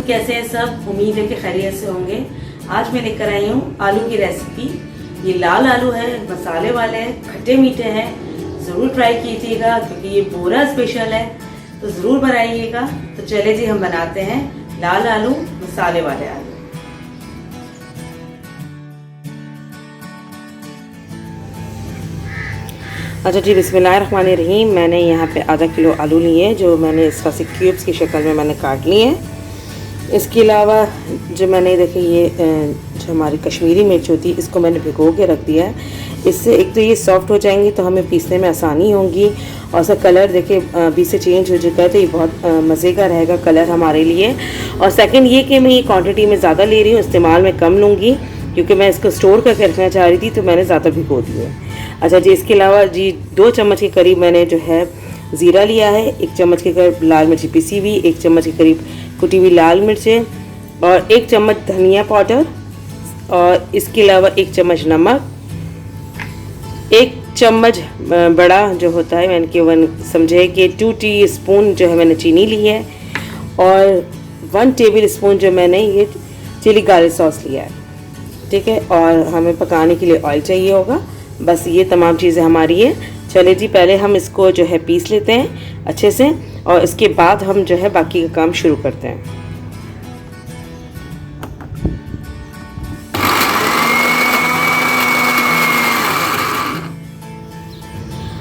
कैसे हैं सब? उम्मीद है कि खैरियत से होंगे। आज मैं लेकर आई हूँ आलू की रेसिपी। ये लाल आलू है, मसाले वाले हैं, खट्टे मीठे हैं। ज़रूर ट्राई कीजिएगा क्योंकि ये बोरा स्पेशल है, तो ज़रूर बनाइएगा। तो चले जी, हम बनाते हैं लाल आलू, मसाले वाले आलू। अच्छा जी, बिस्मिल्लाहिर्रहमानिर्रहीम। मैंने यहाँ पे आधा किलो आलू लिए हैं, जो मैंने इस तरह से क्यूब्स की शक्ल में मैंने काट लिए हैं। इसके अलावा जो मैंने देखे ये जो हमारी कश्मीरी मिर्च होती है, इसको मैंने भिगो के रख दिया है। इससे एक तो ये सॉफ्ट हो जाएंगी तो हमें पीसने में आसानी होगी, और इसका कलर देखिए अभी से चेंज हो चुका है, तो ये बहुत मज़े का रहेगा कलर हमारे लिए। और सेकंड ये कि मैं ये क्वांटिटी में ज़्यादा ले रही हूँ, इस्तेमाल में कम लूँगी क्योंकि मैं इसको स्टोर करके रखना चाह रही थी, तो मैंने ज़्यादा भिगो दिए है। अच्छा जी, इसके अलावा जी 2 चम्मच के करीब मैंने जो है ज़ीरा लिया है, 1 चम्मच के करीब लाल मिर्ची पिसी हुई, 1 चम्मच के करीब कुटी हुई लाल मिर्चें, और 1 चम्मच धनिया पाउडर, और इसके अलावा 1 चम्मच नमक, 1 चम्मच बड़ा जो होता है मैंने केवल समझे कि 2 टीस्पून जो है मैंने चीनी ली है, और 1 टेबल स्पून जो मैंने ये चिली गार्लिक सॉस लिया है। ठीक है, और हमें पकाने के लिए ऑयल चाहिए होगा। बस ये तमाम चीज़ें हमारी है। चले जी, पहले हम इसको जो है पीस लेते हैं अच्छे से, और इसके बाद हम जो है बाकी का काम शुरू करते हैं।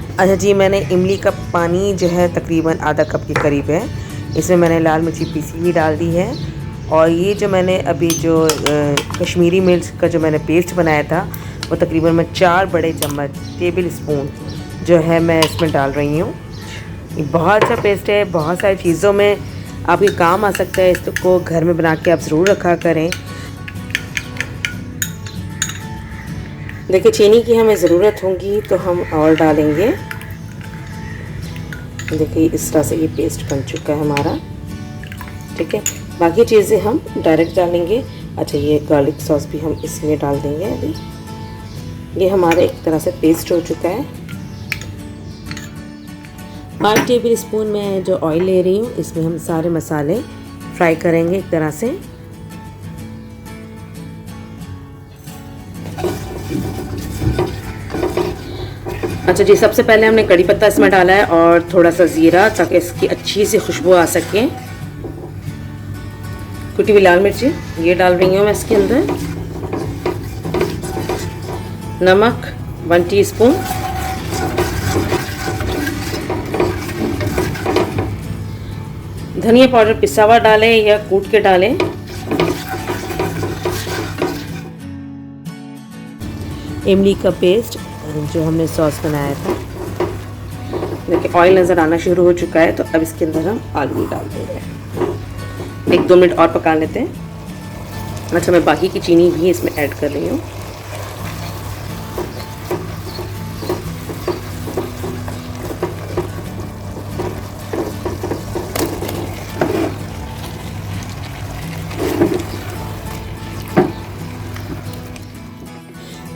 अच्छा जी, मैंने इमली का पानी जो है तकरीबन आधा कप के करीब है, इसमें मैंने लाल मिर्ची पीसी हुई डाल दी है, और ये जो मैंने अभी जो कश्मीरी मिर्च का जो मैंने पेस्ट बनाया था वो तकरीबन मैं 4 बड़े चम्मच टेबल स्पून जो है मैं इसमें डाल रही हूँ। ये बहुत अच्छा पेस्ट है, बहुत सारी चीज़ों में आपके काम आ सकता है। इसको घर में बना के आप ज़रूर रखा करें। देखिए, चीनी की हमें ज़रूरत होगी तो हम और डालेंगे। देखिए इस तरह से ये पेस्ट बन चुका है हमारा। ठीक है, बाकी चीज़ें हम डायरेक्ट डालेंगे। अच्छा, ये गार्लिक सॉस भी हम इसमें डाल देंगे। अभी ये हमारा एक तरह से पेस्ट हो चुका है। 5 टेबल स्पून मैं जो ऑयल ले रही हूँ, इसमें हम सारे मसाले फ्राई करेंगे एक तरह से। अच्छा जी, सबसे पहले हमने कड़ी पत्ता इसमें डाला है और थोड़ा सा ज़ीरा, ताकि इसकी अच्छी सी खुशबू आ सके। कुटी हुई लाल मिर्ची ये डाल रही हूँ मैं इसके अंदर। नमक 1 टीस्पून, धनिया पाउडर पिसा हुआ डालें या कूट के डालें। इमली का पेस्ट जो हमने सॉस बनाया था। देखिए ऑयल नज़र आना शुरू हो चुका है, तो अब इसके अंदर हम आलू डाल देंगे। 1-2 मिनट और पका लेते हैं। अच्छा, मैं बाकी की चीनी भी इसमें ऐड कर रही हूँ।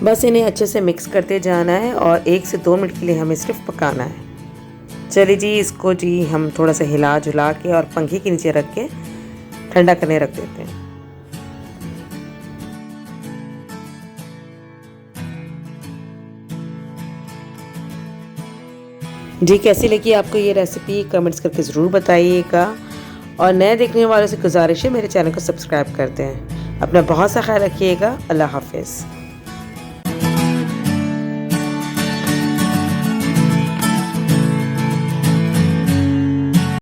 बस इन्हें अच्छे से मिक्स करते जाना है, और 1 से 2 मिनट के लिए हमें सिर्फ पकाना है। चलिए जी, इसको जी हम थोड़ा सा हिला जुला के और पंखे के नीचे रख के ठंडा करने रख देते हैं। जी, कैसी लगी आपको ये रेसिपी कमेंट्स करके ज़रूर बताइएगा, और नए देखने वालों से गुजारिश है मेरे चैनल को सब्सक्राइब करते हैं। अपना बहुत सा ख्याल रखिएगा। अल्लाह हाफिज़।